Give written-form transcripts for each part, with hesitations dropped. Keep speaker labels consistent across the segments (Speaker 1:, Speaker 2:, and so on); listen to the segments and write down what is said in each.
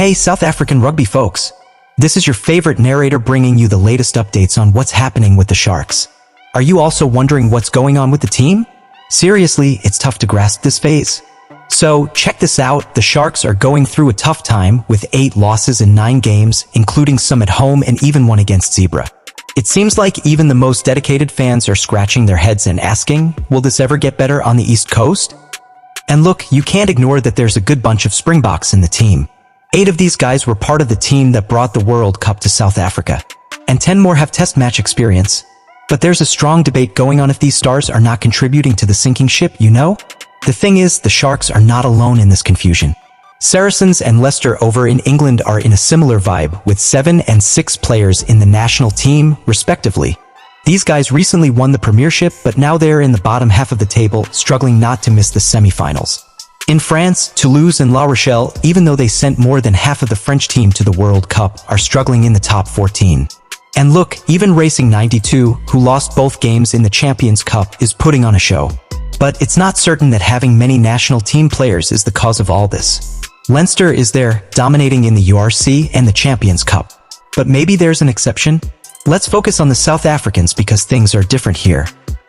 Speaker 1: Hey South African rugby folks, this is your favorite narrator bringing you the latest updates on what's happening with the Sharks. Are you also wondering what's going on with the team? Seriously, it's tough to grasp this phase. So, check this out, the Sharks are going through a tough time with 8 losses in 9 games, including some at home and even one against Zebra. It seems like even the most dedicated fans are scratching their heads and asking, will this ever get better on the East Coast? And look, you can't ignore that there's a good bunch of Springboks in the team. 8 of these guys were part of the team that brought the World Cup to South Africa. And 10 more have test match experience. But there's a strong debate going on if these stars are not contributing to the sinking ship, you know? The thing is, the Sharks are not alone in this confusion. Saracens and Leicester over in England are in a similar vibe, with 7 and 6 players in the national team, respectively. These guys recently won the premiership, but now they're in the bottom half of the table, struggling not to miss the semi-finals. In France, Toulouse and La Rochelle, even though they sent more than half of the French team to the World Cup, are struggling in the top 14. And look, even Racing 92, who lost both games in the Champions Cup, is putting on a show. But it's not certain that having many national team players is the cause of all this. Leinster is there, dominating in the URC and the Champions Cup. But maybe there's an exception? Let's focus on the South Africans because things are different here.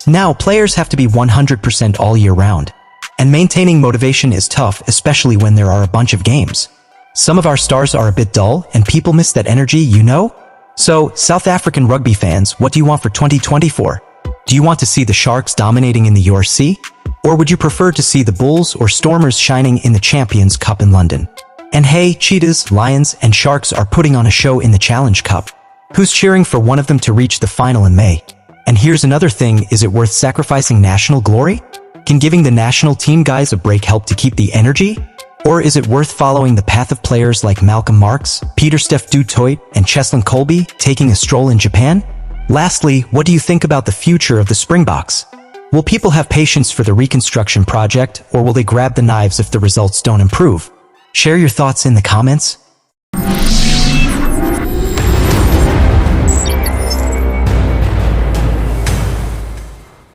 Speaker 1: Now, players have to be 100% all year round. And maintaining motivation is tough, especially when there are a bunch of games. Some of our stars are a bit dull, and people miss that energy, you know? So, South African rugby fans, what do you want for 2024? Do you want to see the Sharks dominating in the URC? Or would you prefer to see the Bulls or Stormers shining in the Champions Cup in London? And hey, Cheetahs, Lions, and Sharks are putting on a show in the Challenge Cup. Who's cheering for one of them to reach the final in May? And here's another thing, is it worth sacrificing national glory? Can giving the national team guys a break help to keep the energy? Or is it worth following the path of players like Malcolm Marx, Pieter-Steph du Toit, and Cheslin Kolbe, taking a stroll in Japan? Lastly, what do you think about the future of the Springboks? Will people have patience for the reconstruction project, or will they grab the knives if the results don't improve? Share your thoughts in the comments.